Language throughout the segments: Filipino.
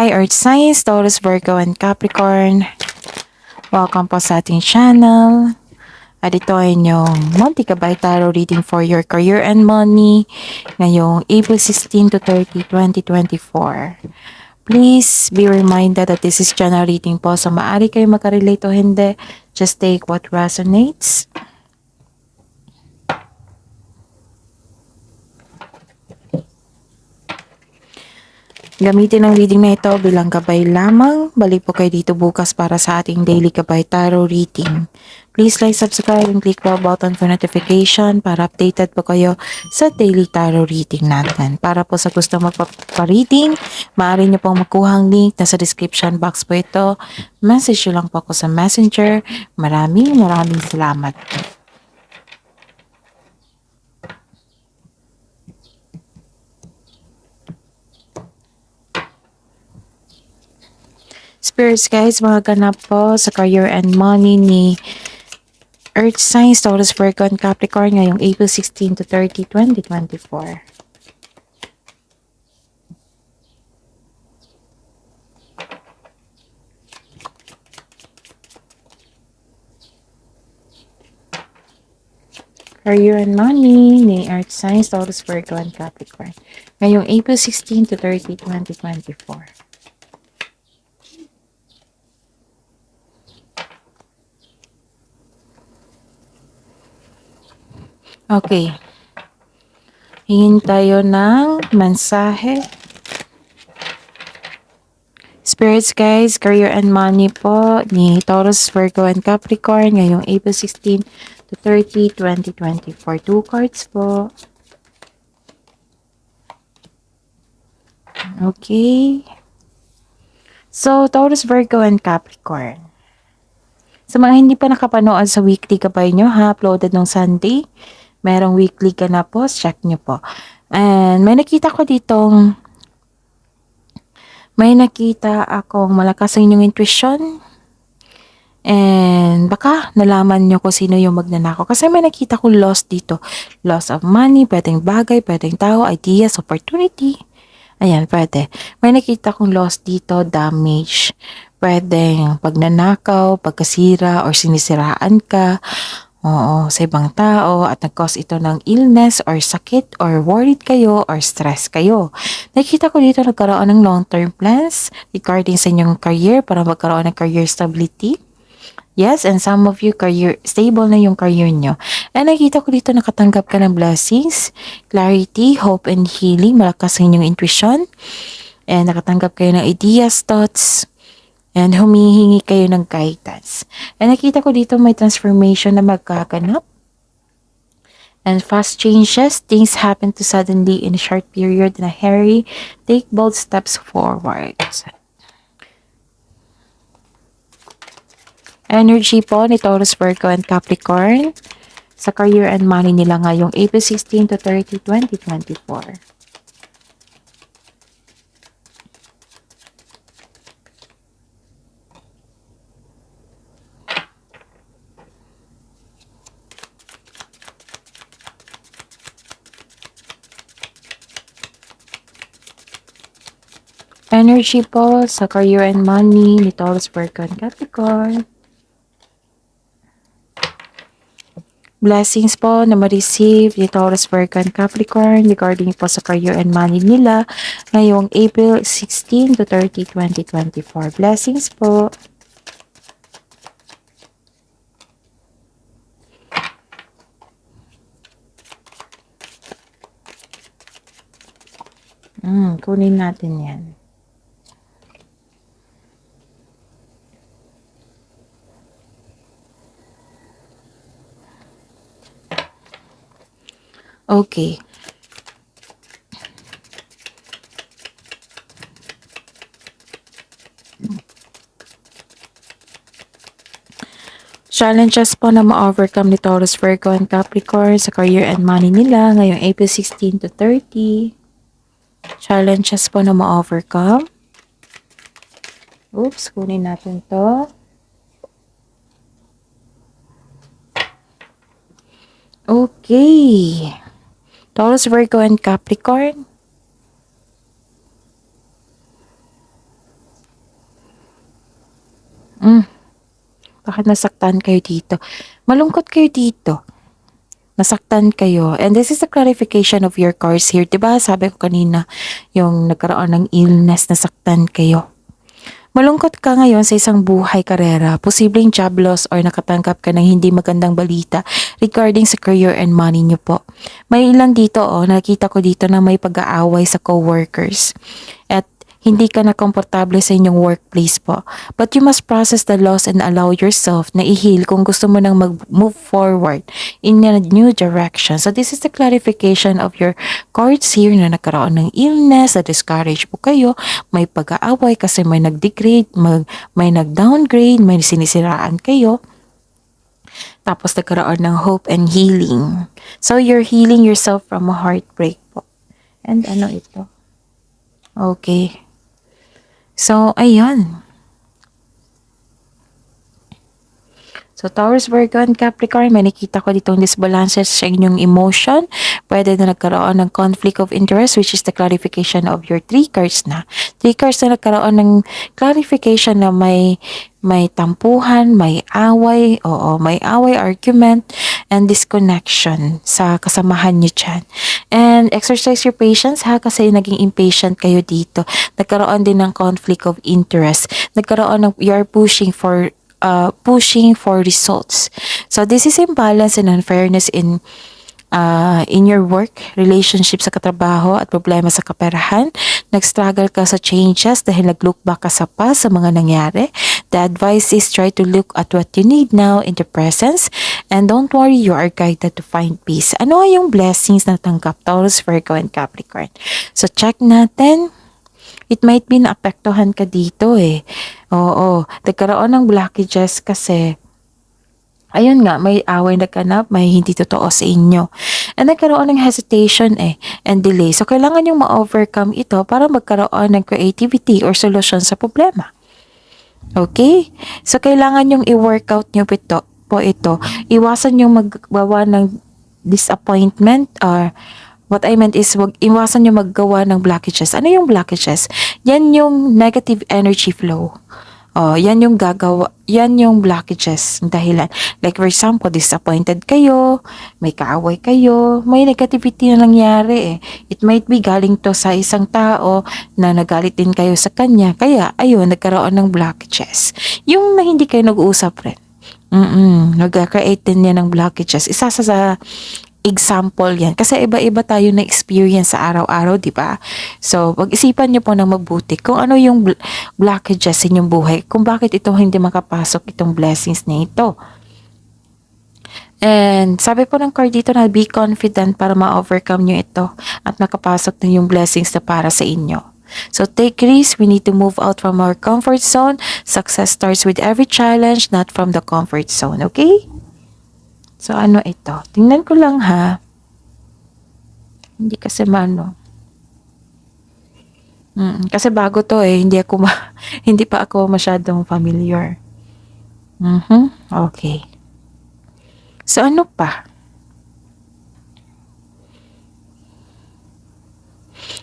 Hi Earth Signs, Taurus, Virgo, and Capricorn. Welcome po sa ating channel. At ito ay inyong Monthly Gabay Tarot reading for your career and money ngayong April 16 to 30, 2024. Please be reminded that this is general reading po, so maaari kayo makarelate o hindi. Just take what resonates. Gamitin ang reading na ito bilang gabay lamang. Balik po kayo dito bukas para sa ating daily gabay tarot reading. Please like, subscribe, and click the button for notification para updated po kayo sa daily tarot reading natin. Para po sa gusto magpa-reading, maaari nyo pong makuha ang link. Nasa description box po ito. Message nyo lang po ako sa messenger. Maraming salamat. Spirits guys, mga ganap po sa career and money ni Earth Signs, Taurus, Virgo, and Capricorn ngayong April 16 to 30, 2024. Career and money ni Earth Signs, Taurus, Virgo, and Capricorn ngayong April 16 to 30, 2024. Okay. Hingin tayo ng mensahe. Spirits guys, career and money po ni Taurus, Virgo, and Capricorn ngayong April 16 to 30, 2024. 2 cards po. Okay. So, Taurus, Virgo, and Capricorn. Sa mga hindi pa nakapanood sa weekly gabay nyo ha, uploaded nung Sunday. Merong weekly ka na po, check nyo po. And may nakita akong malakas ang inyong intuition. And baka nalaman nyo kung sino yung magnanakaw. Kasi may nakita ko loss dito. Loss of money, pwedeng bagay, pwedeng tao, ideas, opportunity. Ayan, pwede. May nakita kong loss dito, damage. Pwedeng pagnanakaw, pagkasira, or sinisiraan ka. Oo, sa ibang tao at nag-cause ito ng illness or sakit or worried kayo or stress kayo. Nakita ko dito nagkaroon ng long-term plans regarding sa inyong career para magkaroon ng career stability. Yes, and some of you stable na yung career nyo. And nakita ko dito nakatanggap ka ng blessings, clarity, hope, and healing. Malakas ang inyong intuition. And nakatanggap kayo ng ideas, thoughts, and humihingi kayo ng guidance. And nakita ko dito may transformation na magkaganap. And fast changes, things happen to suddenly in a short period na hurry. Take bold steps forward. Energy po ni Taurus, Virgo, and Capricorn sa career and money nila ngayong April 16 to 30, 2024. Energy po sa career and money ni Taurus, Virgo, and Capricorn. Blessings po na ma-receive ni Taurus, Virgo, and Capricorn regarding po sa career and money nila ngayong April 16 to 30, 2024. Blessings po. Kunin natin yan. Okay. Challenges po na ma-overcome ni Taurus, Virgo, and Capricorn sa career and money nila ngayong April 16 to 30. Challenges po na ma-overcome. Oops, kunin natin to. Okay. Taurus, Virgo, and Capricorn. Hmm, bakit nasaktan kayo dito? Malungkot kayo dito. Nasaktan kayo. And this is a clarification of your cards here. 'Di ba? Sabi ko kanina, yung nagkaroon ng illness, nasaktan kayo. Malungkot ka ngayon sa isang buhay karera, posibleng job loss or nakatanggap ka ng hindi magandang balita regarding sa career and money niyo po. May ilan dito nakita ko dito na may pag-aaway sa coworkers at hindi ka na komportable sa inyong workplace po. But you must process the loss and allow yourself na i-heal kung gusto mo nang mag-move forward in a new direction. So this is the clarification of your cards here na nagkaroon ng illness, na discourage po kayo, may pag-aaway kasi may nag-degrade, may nag-downgrade, may sinisiraan kayo. Tapos nagkaroon ng hope and healing. So you're healing yourself from a heartbreak po. And ano ito? Okay. So, ayun. So, Taurus, Virgo, and Capricorn, may nakita ko ditong disbalances sa inyong emotion. Pwede na nagkaroon ng conflict of interest, which is the clarification of your 3 cards na. 3 cards na nagkaroon ng clarification na may tampuhan, may away, may away, argument, and disconnection sa kasamahan niyo dyan. And exercise your patience ha, kasi naging impatient kayo dito. Nagkaroon din ng conflict of interest. Nagkaroon ng, you are pushing for results. So this is imbalance and unfairness in your work, relationship sa katrabaho at problema sa kaperahan. Nag-struggle ka sa changes dahil nag-look back ka sa past sa mga nangyari. The advice is try to look at what you need now in the presence and don't worry, you are guided to find peace. Ano yung blessings na tanggap Taurus, Virgo, and Capricorn? So check natin. It might be naapektuhan ka dito eh. Oo, nagkaroon ng blockages kasi ayun nga, may away na ganap, may hindi totoo sa inyo. And nagkaroon ng hesitation and delay. So, kailangan yung ma-overcome ito para magkaroon ng creativity or solution sa problema. Okay? So, kailangan yung i-workout nyo po ito. Iwasan yung magbawa ng disappointment or what I meant is iwasan nyo maggawa ng blockages. Ano yung blockages? Yan yung negative energy flow. Yan yung blockages, dahilan. Like for example, disappointed kayo, may kaaway kayo, may negativity na nangyari It might be galing to sa isang tao na nagalit din kayo sa kanya. Kaya, ayun, nagkaroon ng blockages. Yung na hindi kayo nag-uusap rin. Nag-create din yan ng blockages. Isa sa example yan. Kasi iba-iba tayo na experience sa araw-araw, di ba? So, pag-isipan nyo po ng mabuti kung ano yung blockages sa inyong buhay, kung bakit ito hindi makapasok itong blessings na ito. And sabi po ng card dito na be confident para ma-overcome nyo ito at makapasok na yung blessings na para sa inyo. So take risks. We need to move out from our comfort zone. Success starts with every challenge, not from the comfort zone. Okay? So, ano ito? Tingnan ko lang ha. Hindi kasi kasi bago to hindi hindi pa ako masyadong familiar. Okay. So, ano pa?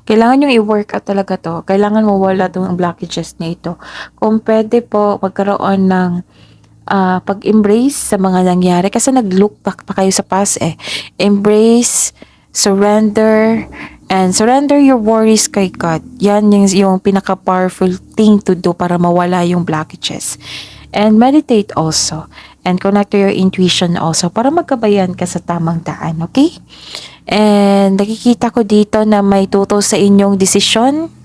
Kailangan yung i-work out talaga to. Kailangan mawala itong blockages na ito. Kung pwede po, magkaroon ng pag-embrace sa mga nangyari kasi nag-look back pa kayo sa past Embrace, surrender, and surrender your worries kay God. Yan yung pinaka-powerful thing to do para mawala yung blockages. And meditate also. And connect to your intuition also para magkabayan ka sa tamang daan. Okay? And nakikita ko dito na may tutol sa inyong desisyon.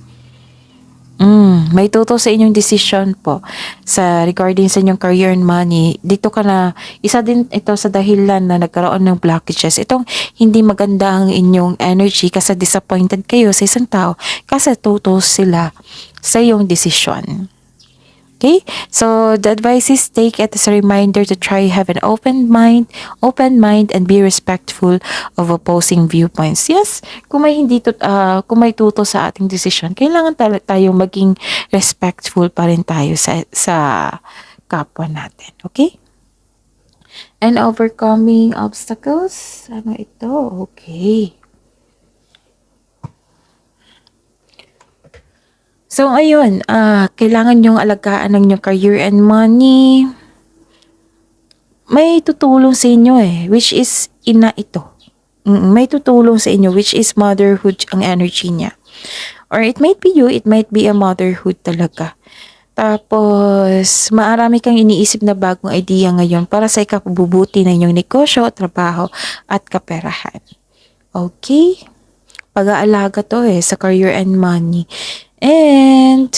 May tutol sa inyong decision po sa regarding sa inyong career and money. Dito ka na, isa din ito sa dahilan na nagkaroon ng blockages. Itong hindi maganda ang inyong energy kasi disappointed kayo sa isang tao kasi tutol sila sa iyong decision. Okay? So, the advice is take it as a reminder to try have an open mind and be respectful of opposing viewpoints. Yes, kung may tuto sa ating decision, kailangan tayong maging respectful pa rin tayo sa kapwa natin. Okay? And overcoming obstacles. Ano ito? Okay. So, ayun, kailangan yung alagaan ng inyong career and money. May tutulong sa inyo which is ina ito. May tutulong sa inyo, which is motherhood ang energy niya. Or it might be you, it might be a motherhood talaga. Tapos, maarami kang iniisip na bagong idea ngayon para sa ikapabubuti ng inyong negosyo, trabaho, at kaperahan. Okay? Pag-aalaga to sa career and money. And,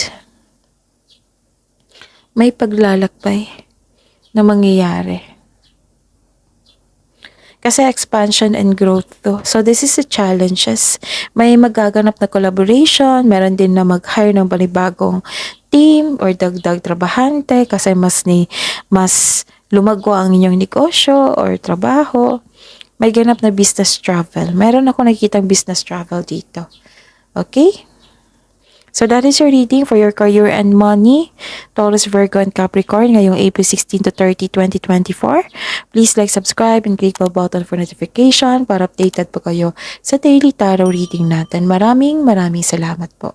may paglalakbay na mangyayari. Kasi expansion and growth to. So, this is the challenges. May magaganap na collaboration, meron din na mag-hire ng panibagong team or dagdag trabahante kasi mas lumago ang inyong negosyo or trabaho. May ganap na business travel. Meron ako nakikitang business travel dito. Okay? So that is your reading for your career and money, Taurus, Virgo, and Capricorn ngayong April 16 to 30, 2024. Please like, subscribe, and click the button for notification para updated po kayo sa daily tarot reading natin. Maraming salamat po.